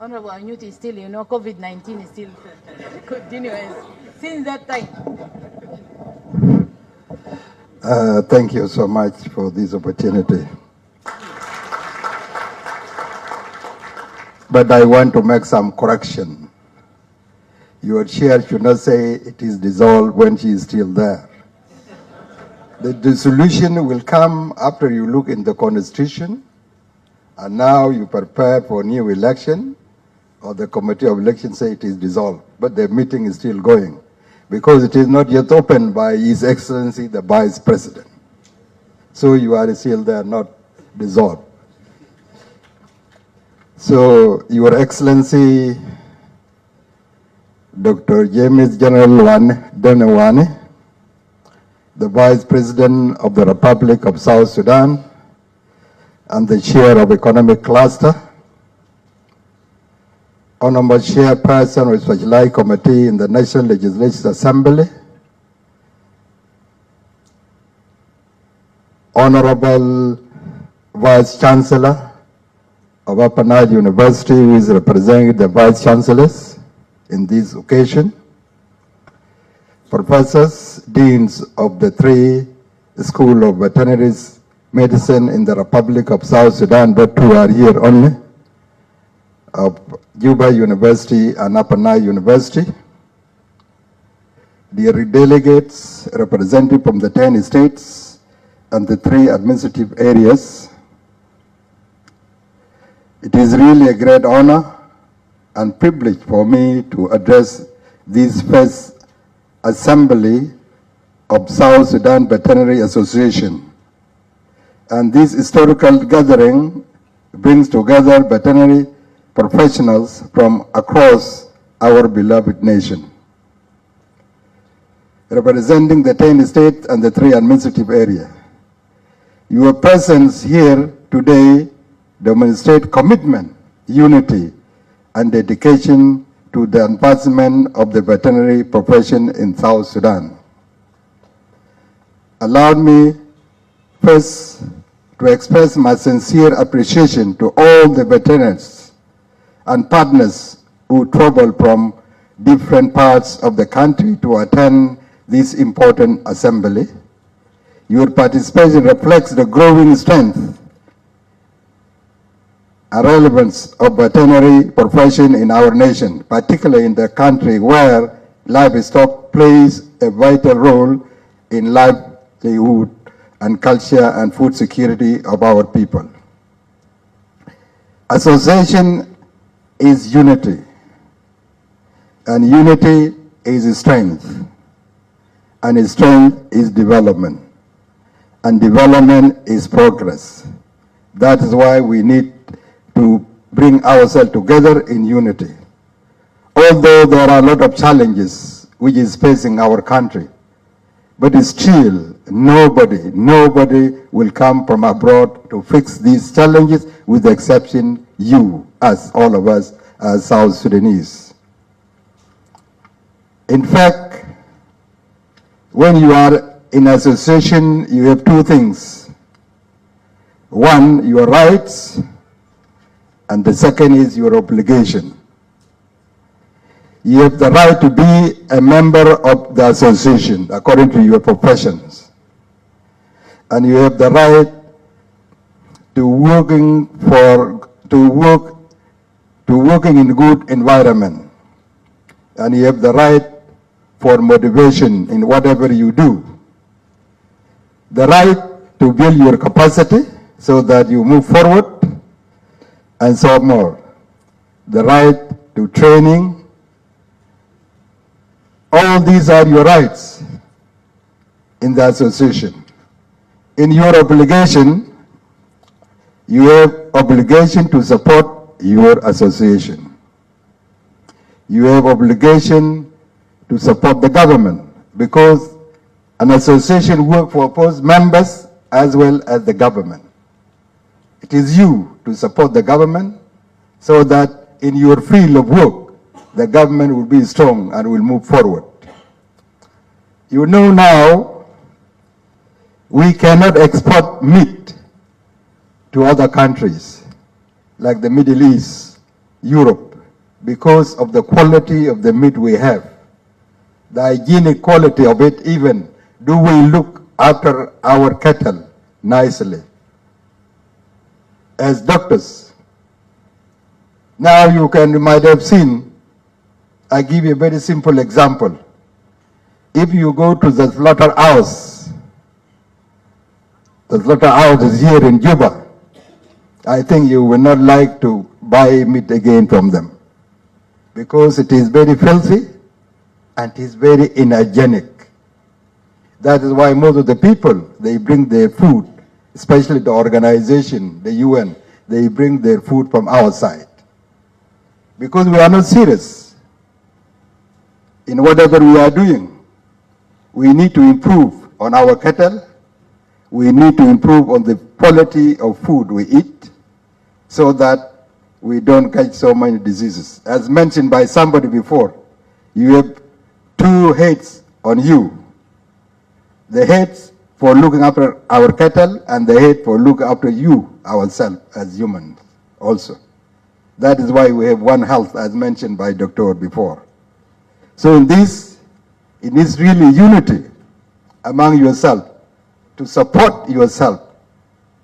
Honorable Onyoti is still, COVID-19 is still continuous since that time. Thank you so much for this opportunity. But I want to make some correction. Your chair should not say it is dissolved when she is still there. The dissolution will come after you look in the constitution, and now you prepare for new election, or the committee of election say it is dissolved, but the meeting is still going, because it is not yet opened by His Excellency the Vice President. So you are still there, not dissolved. So, Your Excellency, Dr. James General Wani, the Vice President of the Republic of South Sudan, and the Chair of Economic Cluster, Honorable Chairperson of the Specialized Committee in the National Legislative Assembly, Honorable Vice Chancellor of Upper Nile University, who is representing the Vice Chancellors in this occasion, Professors, Deans of the 3 Schools of Veterinary Medicine in the Republic of South Sudan, but who are here only, of Juba University and Upper Nile University, dear delegates, representatives from the 10 states and the 3 administrative areas. It is really a great honor and privilege for me to address this first assembly of South Sudan Veterinary Association. And this historical gathering brings together veterinary professionals from across our beloved nation, representing the 10 states and the 3 administrative areas. Your presence here today demonstrates commitment, unity, and dedication to the advancement of the veterinary profession in South Sudan. Allow me first to express my sincere appreciation to all the veterinarians and partners who travel from different parts of the country to attend this important assembly. Your participation reflects the growing strength and relevance of veterinary profession in our nation, particularly in the country where livestock plays a vital role in livelihood and culture and food security of our people. Association is unity, and unity is strength, and strength is development, and development is progress. That is why we need to bring ourselves together in unity. Although there are a lot of challenges which is facing our country, but still nobody will come from abroad to fix these challenges, with the exception you, as all of us as South Sudanese. In fact, when you are in association, you have 2 things. One, your rights, and the second is your obligation. You have the right to be a member of the association according to your professions. And you have the right to working in good environment. And you have the right for motivation in whatever you do. The right to build your capacity so that you move forward, and so more. The right to training. All these are your rights in the association. In your obligation, you have obligation to support your association. You have obligation to support the government, because an association works for both members as well as the government. It is you to support the government so that in your field of work, the government will be strong and will move forward. You know now, we cannot export meat to other countries like the Middle East, Europe, because of the quality of the meat we have, the hygienic quality of it even. Do we look after our cattle nicely? As doctors, now you might have seen, I give you a very simple example. If you go to the slaughterhouse is here in Juba, I think you will not like to buy meat again from them because it is very filthy and it is very unhygienic. That is why most of the people, they bring their food, especially the organization, the UN, they bring their food from outside. Because we are not serious in whatever we are doing. We need to improve on our cattle. We need to improve on the quality of food we eat so that we don't catch so many diseases. As mentioned by somebody before, you have two heads on you. The heads for looking after our cattle and the head for looking after you, ourselves as humans also. That is why we have one health, as mentioned by Dr. before. So in this, it is really unity among yourself, to support yourself,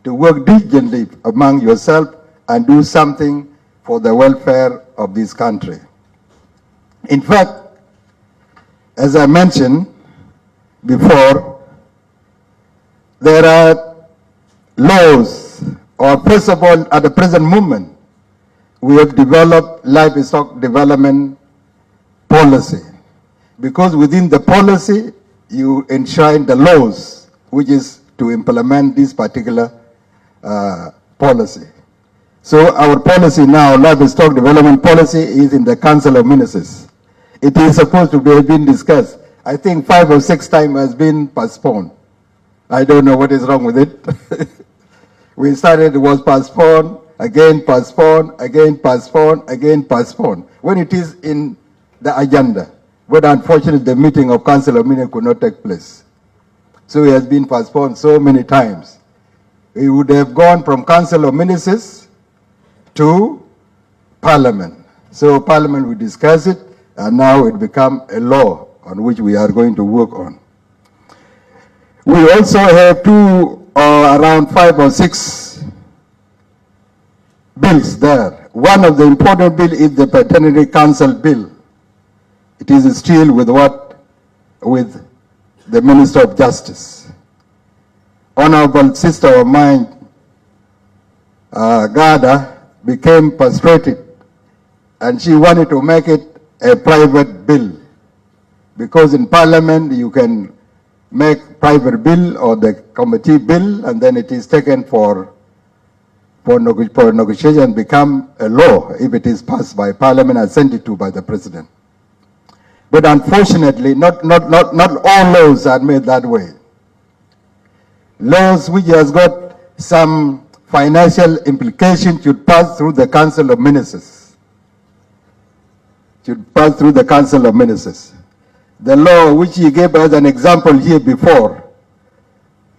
to work diligently among yourself and do something for the welfare of this country. In fact, as I mentioned before, there are laws, or first of all, at the present moment, we have developed livestock development policy. Because within the policy, you enshrine the laws, which is to implement this particular policy. So our policy now, livestock development policy, is in the Council of Ministers. It is supposed to have been discussed. I think 5 or 6 times has been postponed. I don't know what is wrong with it. We started, it was postponed, again postponed, again postponed, again postponed, when it is in the agenda. But unfortunately, the meeting of Council of Ministers could not take place. So it has been postponed so many times. We would have gone from Council of Ministers to Parliament. So Parliament will discuss it, and now it become a law on which we are going to work on. We also have around 5 or 6 bills there. One of the important bills is the Paternity Council Bill. It is still with the Minister of Justice. Honorable sister of mine, Gada, became frustrated, and she wanted to make it a private bill, because in Parliament you can make private bill or the committee bill, and then it is taken for negotiation and become a law if it is passed by Parliament and sent to by the President. But unfortunately, not all laws are made that way. Laws which has got some financial implication should pass through the Council of Ministers. Should pass through the Council of Ministers. The law which he gave as an example here before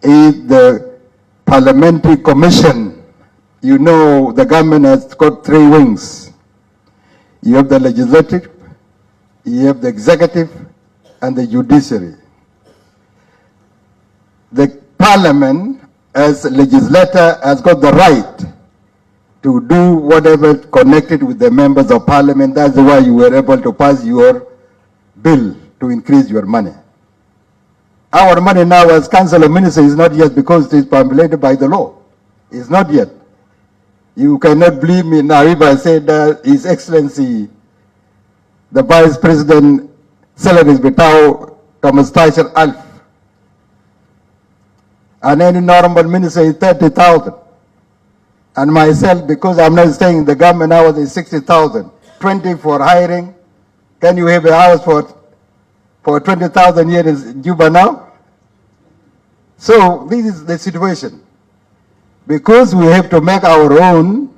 is the Parliamentary Commission. You know, the government has got 3 wings. You have the legislative, you have the executive, and the judiciary. The Parliament, as a legislator, has got the right to do whatever connected with the members of Parliament. That's why you were able to pass your bill to increase your money. Our money now as Council of Ministers is not yet, because it is formulated by the law. It's not yet. You cannot believe me now if I say that His Excellency, the Vice President, salary is without Thomas Tyser Alf. And any normal minister is 30,000. And myself, because I'm not staying in the government hours, is 60,000. 20 for hiring. Can you have a house for 20,000 here in Juba now? So this is the situation. Because we have to make our own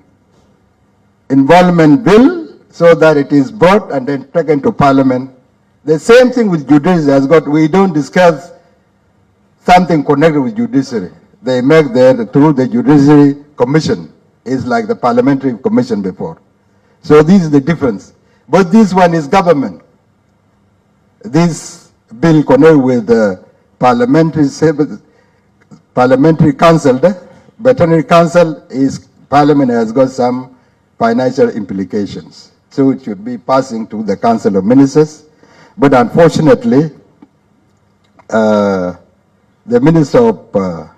involvement bill so that it is brought and then taken to Parliament. The same thing with judiciary has got, we don't discuss something connected with judiciary. They make through the judiciary commission, is like the parliamentary commission before. So this is the difference. But this one is government. This bill connected with the parliamentary council, the veterinary council is parliament has got some financial implications. So it should be passing to the council of ministers. But unfortunately, the minister of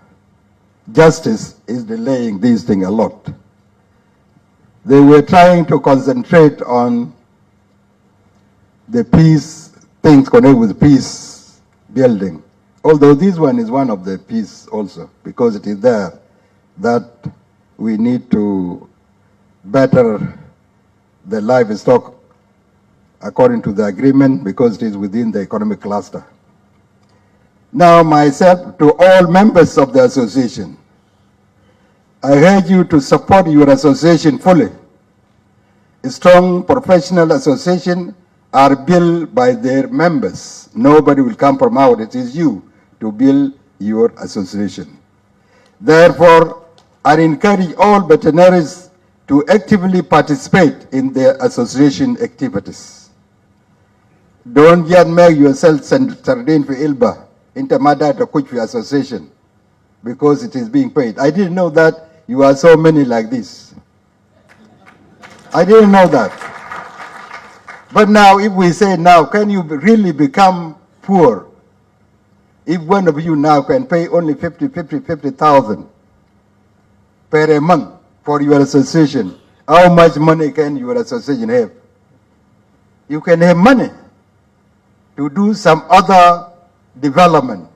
justice is delaying these things a lot. They were trying to concentrate on the peace, things connected with peace building. Although this one is one of the peace also, because it is there that we need to better the livestock according to the agreement, because it is within the economic cluster. Now myself, to all members of the association, I urge you to support your association fully. A strong professional association are built by their members. Nobody will come from out. It is you to build your association. Therefore, I encourage all veterinarians to actively participate in their association activities. Don't just make yourself sardine for Ilba, intermediate to coach for association, because it is being paid. I didn't know that you are so many like this. I didn't know that. But now, if we say now, can you really become poor? If one of you now can pay only 50,000 per month for your association, how much money can your association have? You can have money to do some other development,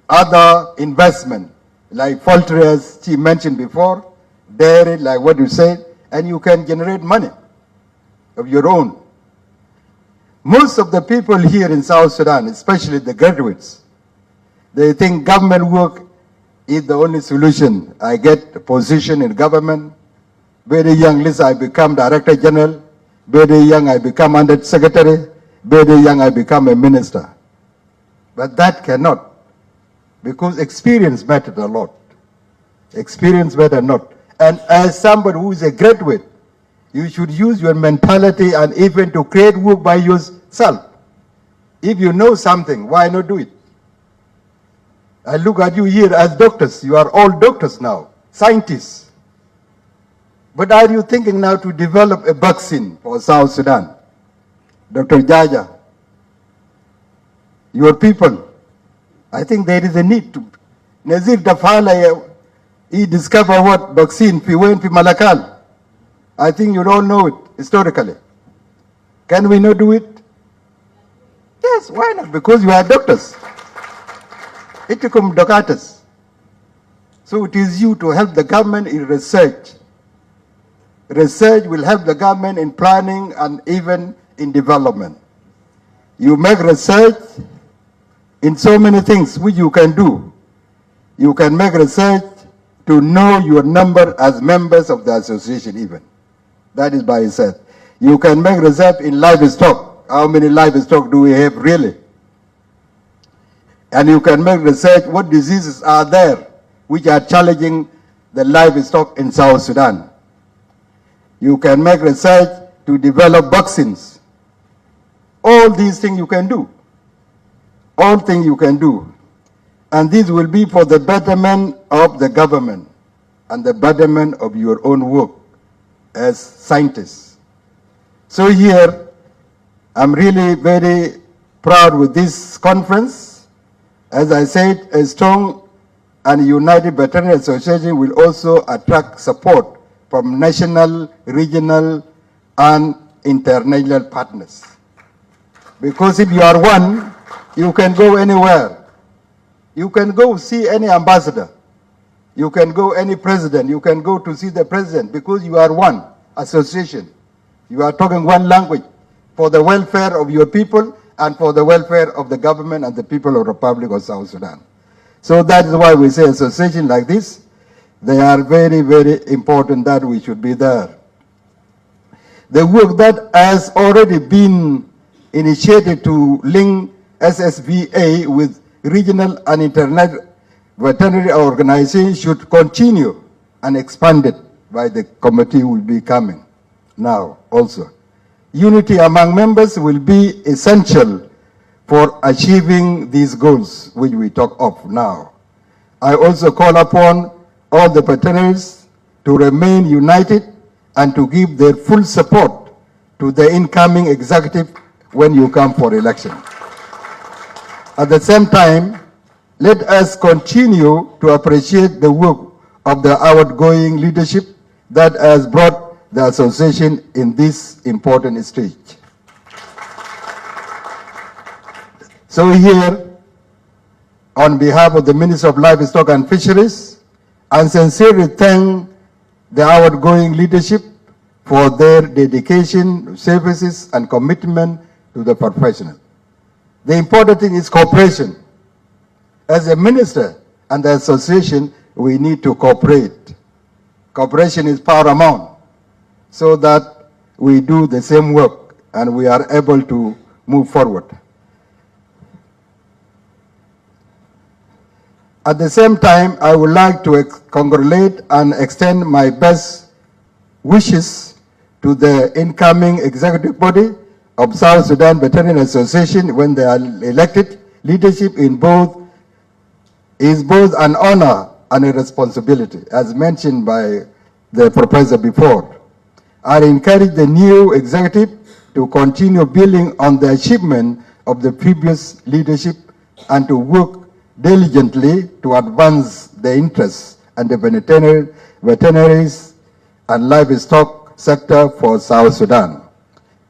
other investment, like poultry, as she mentioned before, dairy, like what you said, and you can generate money of your own. Most of the people here in South Sudan, especially the graduates, they think government work is the only solution. I get a position in government. Very young, Lisa, I become Director General. Very young, I become Under Secretary. Very young, I become a minister. But that cannot, because experience matters a lot. Experience matters a lot. And as somebody who is a graduate, you should use your mentality and even to create work by yourself. If you know something, why not do it? I look at you here as doctors. You are all doctors now, scientists. But are you thinking now to develop a vaccine for South Sudan? Dr. Jaja, your people, I think there is a need to. Nazir Dafala, he discovered what vaccine, Piwen, Malakal. I think you all know it historically. Can we not do it? Yes, why not? Because you are doctors. Itikum doctors. So it is you to help the government in research. Research will help the government in planning and even in development. You make research in so many things which you can do. You can make research to know your number as members of the association even. That is by itself. You can make research in livestock. How many livestock do we have really? And you can make research what diseases are there which are challenging the livestock in South Sudan. You can make research to develop vaccines. All these things you can do. All things you can do. And this will be for the betterment of the government and the betterment of your own work as scientists. So here, I'm really very proud with this conference. As I said, a strong and united veterinary association will also attract support from national, regional, and international partners. Because if you are one, you can go anywhere. You can go see any ambassador. You can go any president. You can go to see the president because you are one association. You are talking one language for the welfare of your people and for the welfare of the government and the people of the Republic of South Sudan. So that is why we say association like this, they are very, very important that we should be there. The work that has already been initiated to link SSVA with regional and international veterinary organizations should continue and expanded by the committee will be coming now also. Unity among members will be essential for achieving these goals which we talk of now. I also call upon all the veterinaries to remain united and to give their full support to the incoming executive when you come for election. At the same time, let us continue to appreciate the work of the outgoing leadership that has brought the association in this important stage. So here, on behalf of the Minister of Livestock and Fisheries, I sincerely thank the outgoing leadership for their dedication, services, and commitment to the profession. The important thing is cooperation. As a minister and the association, we need to cooperate. Cooperation is paramount so that we do the same work and we are able to move forward. At the same time, I would like to congratulate and extend my best wishes to the incoming executive body of South Sudan Veterinary Association when they are elected. Leadership is both an honor and a responsibility, as mentioned by the professor before. I encourage the new executive to continue building on the achievement of the previous leadership and to work diligently to advance the interests and the veterinaries and livestock sector for South Sudan.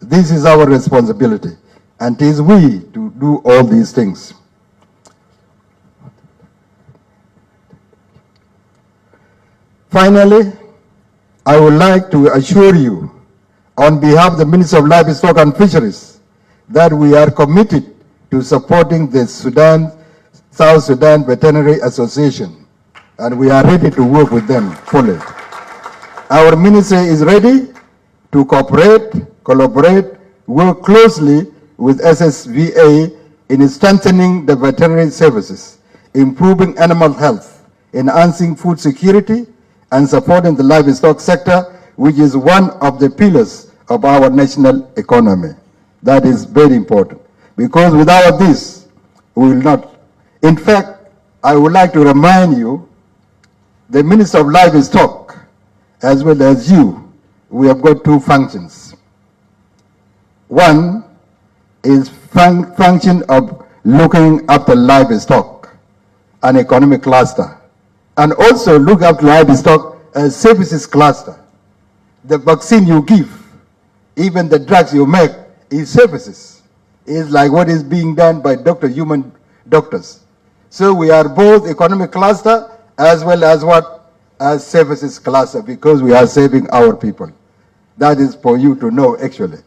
This is our responsibility, and it is we to do all these things. Finally, I would like to assure you, on behalf of the Minister of Livestock and Fisheries, that we are committed to supporting the South Sudan Veterinary Association, and we are ready to work with them fully. Our minister is ready to cooperate, collaborate, work closely with SSVA in strengthening the veterinary services, improving animal health, enhancing food security, and supporting the livestock sector, which is one of the pillars of our national economy. That is very important, because without this, we will not. In fact, I would like to remind you, the Minister of Livestock, as well as you, we have got two functions. One is function of looking after livestock, an economic cluster, and also look after livestock as services cluster. The vaccine you give, even the drugs you make, is services. It's like what is being done by human doctors. So we are both economic cluster as well as as services cluster, because we are saving our people. That is for you to know actually.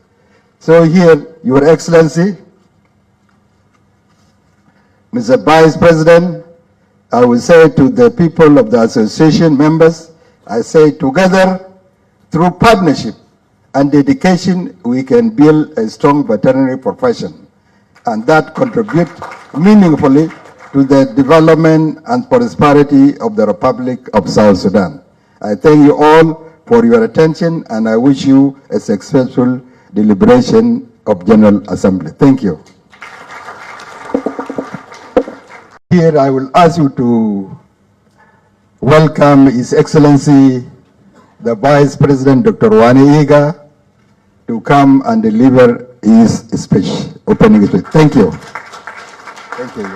So here, Your Excellency, Mr. Vice President, I will say to the people of the association members, I say together, through partnership and dedication, we can build a strong veterinary profession, and that contribute meaningfully to the development and prosperity of the Republic of South Sudan. I thank you all for your attention, and I wish you a successful deliberation of General Assembly. Thank you. Here I will ask you to welcome His Excellency, the Vice President, Dr. Wani Igga, to come and deliver his speech, opening speech. Thank you. Thank you.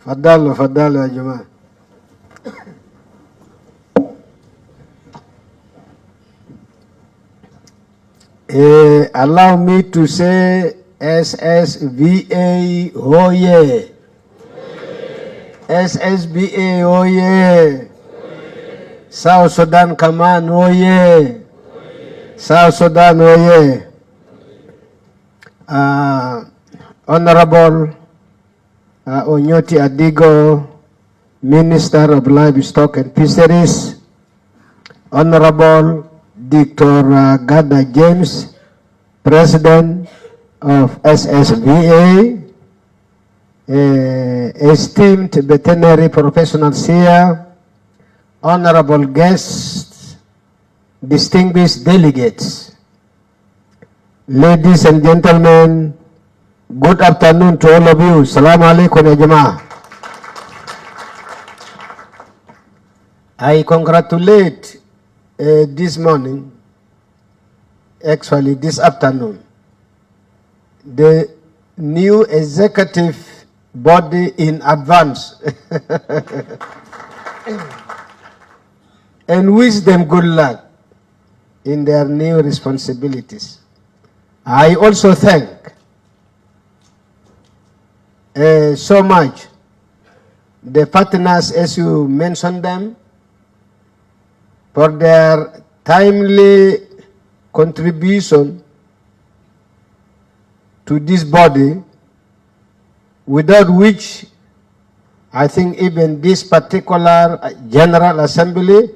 Fadal ya Jamaa. Allow me to say SSVA, oh yeah. SSVA, oh yeah. South Sudan Command, oh yeah. South Sudan, oh yeah. Honorable Onyoti Adigo, Minister of Livestock and Fisheries, Honorable Dr. Gada James, President of SSVA, esteemed veterinary professionals here, honorable guests, distinguished delegates, ladies and gentlemen, good afternoon to all of you. Assalamu alaikum ya jamaa. I congratulate this morning, actually this afternoon, the new executive body in advance and wish them good luck in their new responsibilities. I also thank so much the partners, as you mentioned them, for their timely contribution to this body, without which I think even this particular General Assembly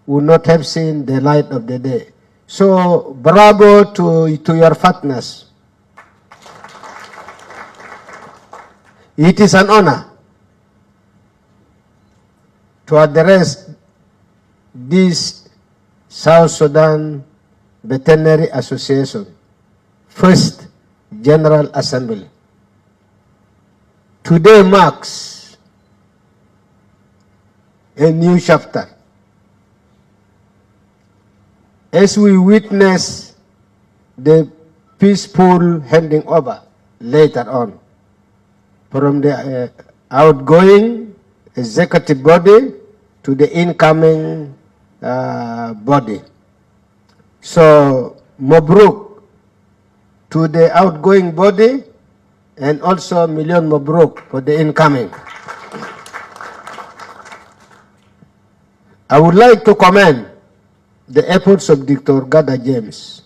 would not have seen the light of the day. So bravo to your partners. It is an honor to address this South Sudan Veterinary Association First General Assembly. Today marks a new chapter as we witness the peaceful handing over later on from the outgoing executive body to the incoming body. So, Mabruk to the outgoing body and also million Mabruk for the incoming. I would like to commend the efforts of Dr. Gada James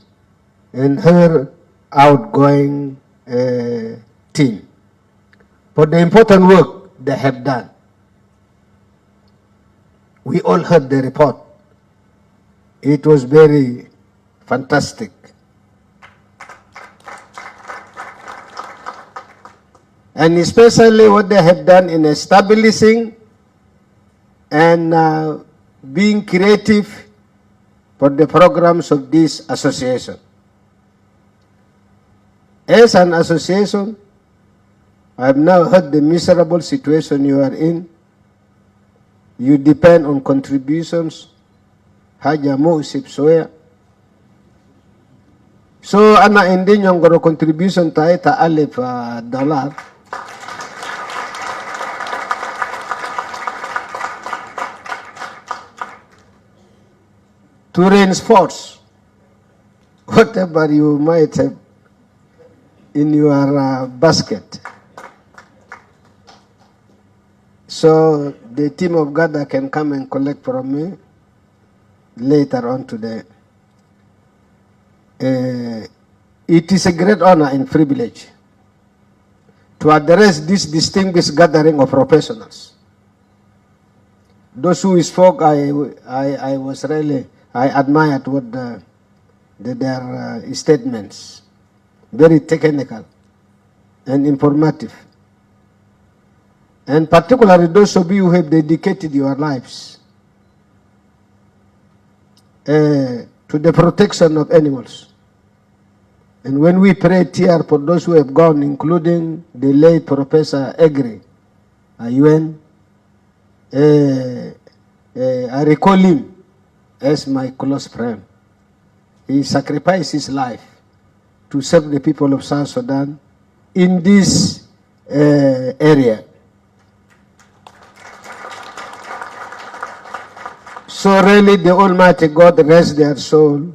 and her outgoing team for the important work they have done. We all heard the report. It was very fantastic. And especially what they have done in establishing and being creative for the programs of this association. As an association, I have now heard the miserable situation you are in. You depend on contributions. Haja mo isip soya. So, ana hindi yung goro contribution tayo ta alif dollar. To reinforce whatever you might have in your basket. So the team of Gada can come and collect from me later on today. It is a great honor and privilege to address this distinguished gathering of professionals. Those who spoke, I was really, I admired what their statements, very technical and informative. And particularly those of you who have dedicated your lives to the protection of animals. And when we prayed here for those who have gone, including the late Professor Igga, I recall him as my close friend. He sacrificed his life to serve the people of South Sudan in this area. So really the Almighty God rest their soul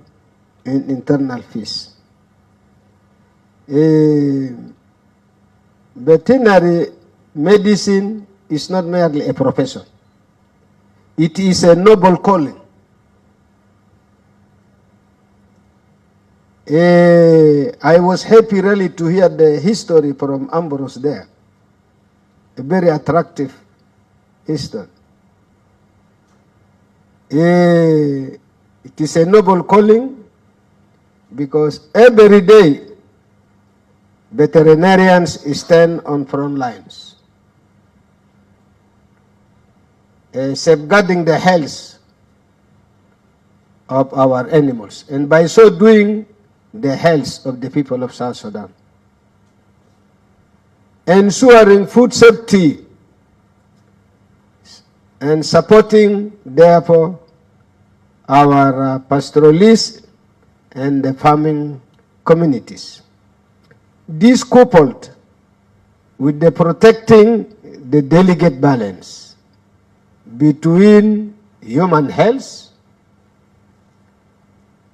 in eternal peace. Veterinary medicine is not merely a profession. It is a noble calling. I was happy really to hear the history from Ambrose there. A very attractive history. It is a noble calling because every day veterinarians stand on front lines. safeguarding the health of our animals, and by so doing, the health of the people of South Sudan. Ensuring food safety and supporting, therefore, our pastoralists and the farming communities. This coupled with the protecting the delicate balance between human health,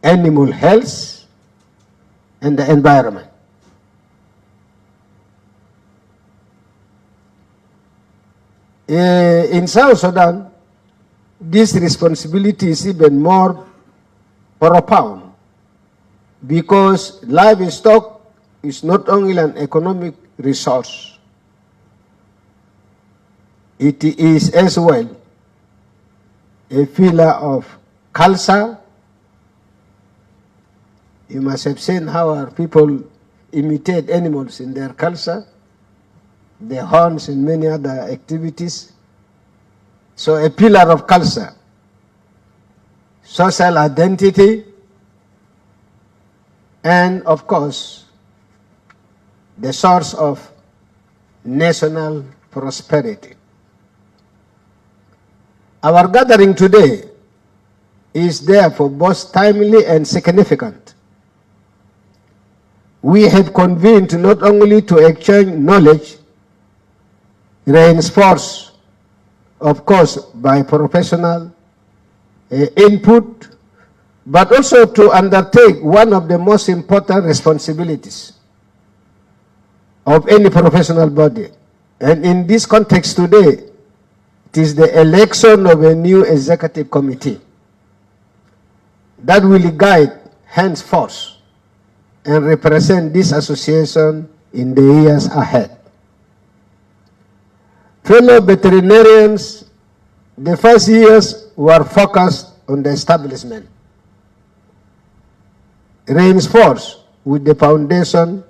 animal health, and the environment. In South Sudan, this responsibility is even more profound because livestock is not only an economic resource, it is as well a pillar of culture. You must have seen how our people imitate animals in their culture, the horns and many other activities. So a pillar of culture, social identity, and of course, the source of national prosperity. Our gathering today is therefore both timely and significant. We have convened not only to exchange knowledge, reinforced, of course, by professional input, but also to undertake one of the most important responsibilities of any professional body. And in this context today, it is the election of a new executive committee that will guide henceforth and represent this association in the years ahead. Fellow veterinarians, the first years were focused on the establishment, reinforced with the foundation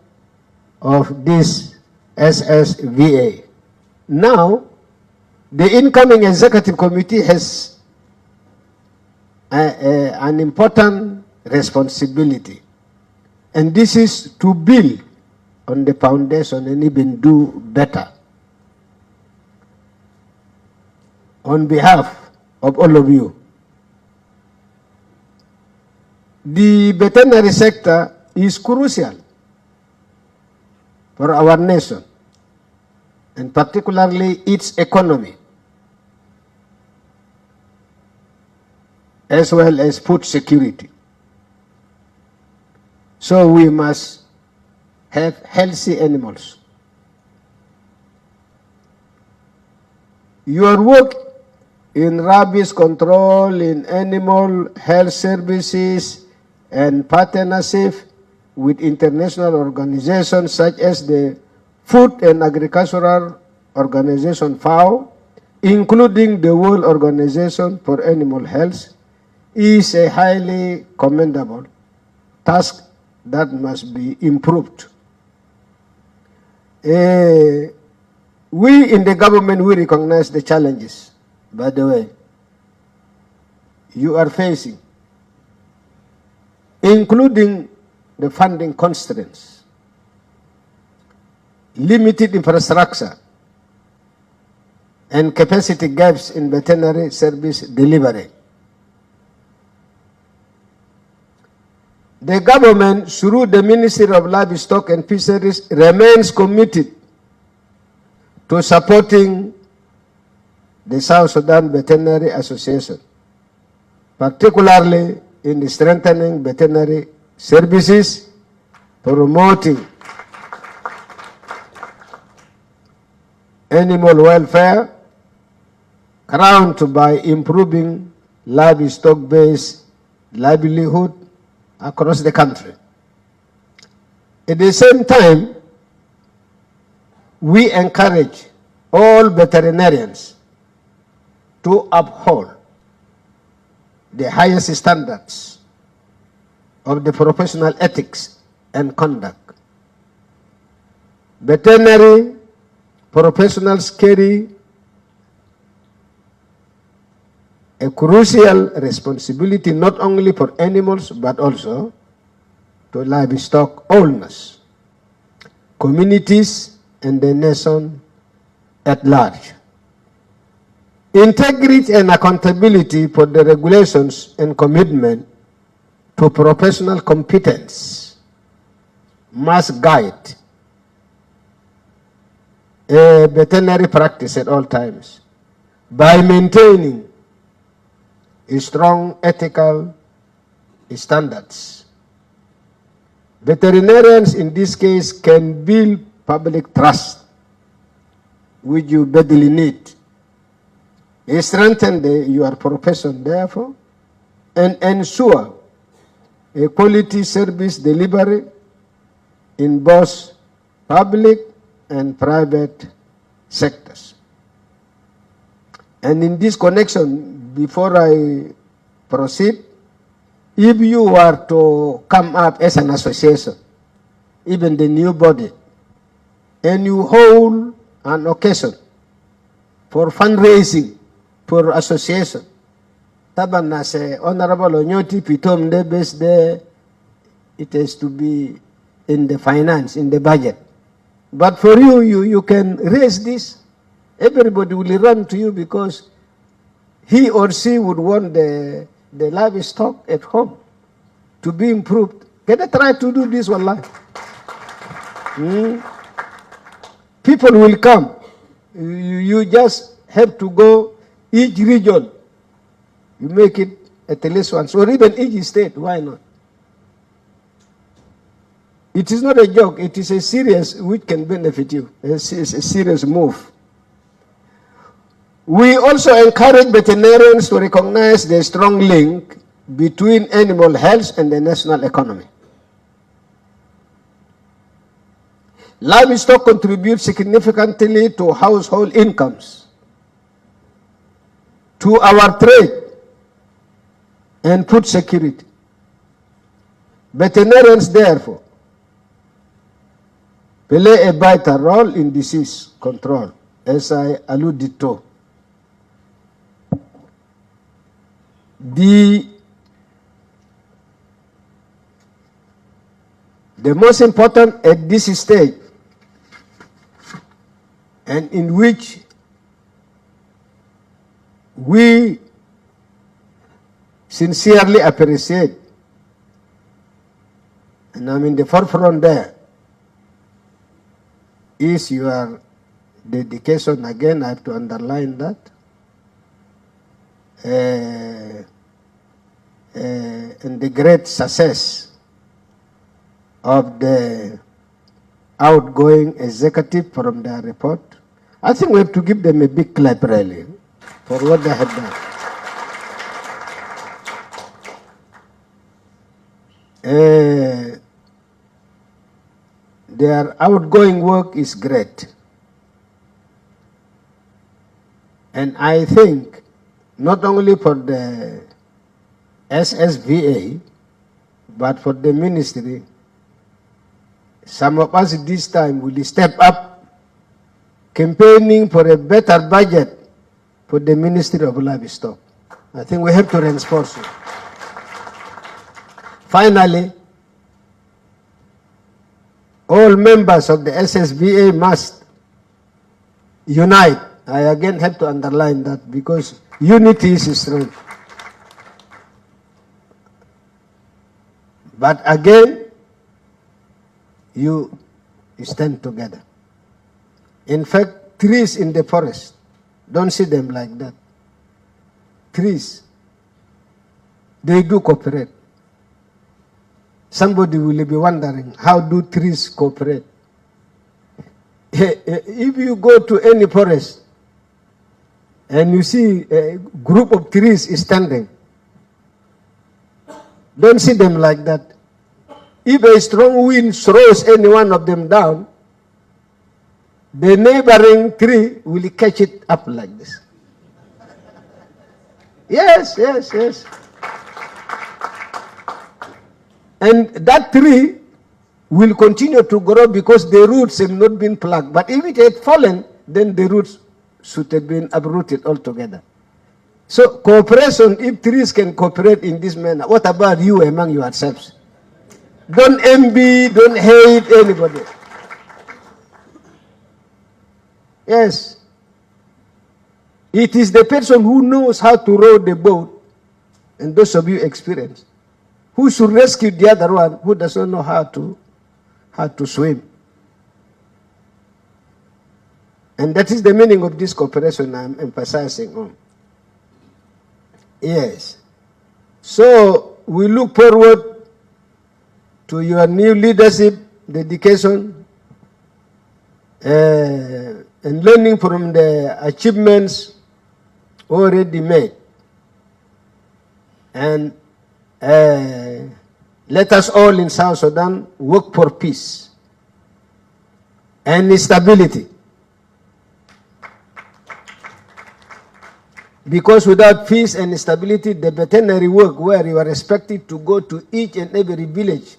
of this SSVA. Now, the incoming executive committee has an important responsibility, and this is to build on the foundation and even do better. On behalf of all of you, the veterinary sector is crucial for our nation, and particularly its economy, as well as food security. So we must have healthy animals. Your work in rabies control, in animal health services, and partnership with international organizations such as the Food and Agricultural Organization FAO, including the World Organization for Animal Health, is a highly commendable task that must be improved. We in the government, we recognize the challenges, by the way, you are facing, including the funding constraints, limited infrastructure, and capacity gaps in veterinary service delivery. The government, through the Ministry of Livestock and Fisheries, remains committed to supporting the South Sudan Veterinary Association, particularly in strengthening veterinary services, promoting animal welfare, crowned by improving livestock-based livelihood across the country. At the same time, we encourage all veterinarians to uphold the highest standards of the professional ethics and conduct. Veterinary professionals carry a crucial responsibility not only for animals but also to livestock owners, communities, and the nation at large. Integrity and accountability for the regulations and commitment to professional competence must guide a veterinary practice at all times by maintaining strong ethical standards. Veterinarians in this case can build public trust, which you badly need. Strengthen your profession, therefore, and ensure a quality service delivery in both public and private sectors. And in this connection, before I proceed, if you were to come up as an association, even the new body, and you hold an occasion for fundraising for association, taban na se Honorable Onyoti pitom de base there, it has to be in the finance, in the budget. But for you can raise this. Everybody will run to you because he or she would want the livestock at home to be improved. Can I try to do this one life? People will come. You just have to go each region. You make it at least once, or even each state. Why not? It is not a joke. It is a serious which can benefit you. It's a serious move. We also encourage veterinarians to recognize the strong link between animal health and the national economy. Livestock contributes significantly to household incomes, to our trade, and food security. Veterinarians, therefore, play a vital role in disease control, as I alluded to. The most important at this stage, and in which we sincerely appreciate, and I'm in the forefront there, is your dedication. Again, I have to underline that. And the great success of the outgoing executive from their report. I think we have to give them a big clap, really, for what they have done. Their outgoing work is great. And I think not only for the SSVA, but for the ministry, some of us this time will step up campaigning for a better budget for the Ministry of Livestock. I think we have to reinforce it. Finally, all members of the SSVA must unite. I again have to underline that because unity is strength. But again, you stand together. In fact, trees in the forest, don't see them like that. Trees, they do cooperate. Somebody will be wondering, how do trees cooperate? If you go to any forest and you see a group of trees standing, don't see them like that. If a strong wind throws any one of them down, the neighboring tree will catch it up like this. Yes, yes, yes. And that tree will continue to grow because the roots have not been plugged. But if it had fallen, then the roots should have been uprooted altogether. So cooperation, if trees can cooperate in this manner, what about you among yourselves? Don't envy, don't hate anybody. Yes. It is the person who knows how to row the boat, and those of you experienced, who should rescue the other one who does not know how to swim. And that is the meaning of this cooperation I'm emphasizing on. Yes. So we look forward to your new leadership, dedication, and learning from the achievements already made. And let us all in South Sudan work for peace and stability. Because without peace and stability, the veterinary work where you are expected to go to each and every village,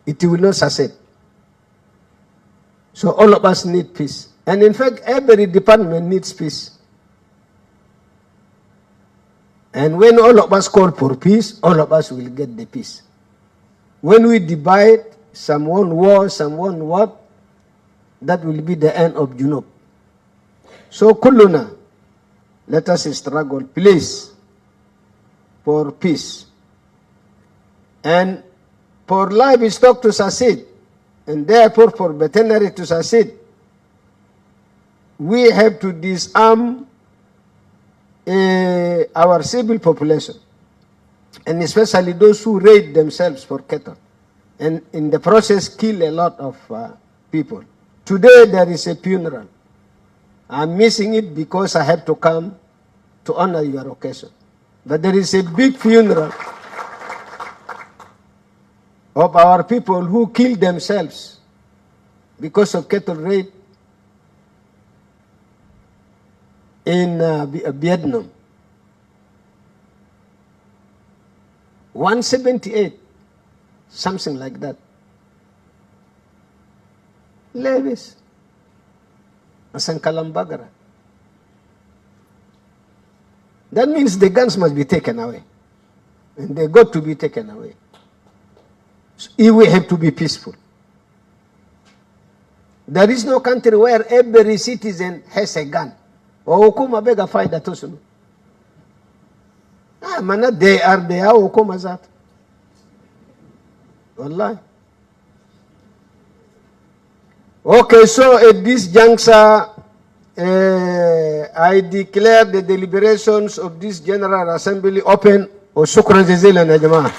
it will not succeed. So all of us need peace. And in fact, every department needs peace. And when all of us call for peace, all of us will get the peace. When we divide, someone war, someone what, that will be the end of Junub. So kulluna, let us struggle, please, for peace. And for livestock to succeed, and therefore for veterinary to succeed, we have to disarm our civil population, and especially those who raid themselves for cattle, and in the process kill a lot of people. Today there is a funeral. I'm missing it because I have to come to honor your occasion. But there is a big funeral of our people who killed themselves because of cattle raid in Vietnam. 178, something like that. Levis. Asankalambagara. That means the guns must be taken away. And they got to be taken away. So we have to be peaceful. There is no country where every citizen has a gun. O hukuma bega faida tosunu. Mana they are hukuma zat. Wallahi. Okay, so at this juncture, I declare the deliberations of this General Assembly open. Shukran jazilan ya jamaa.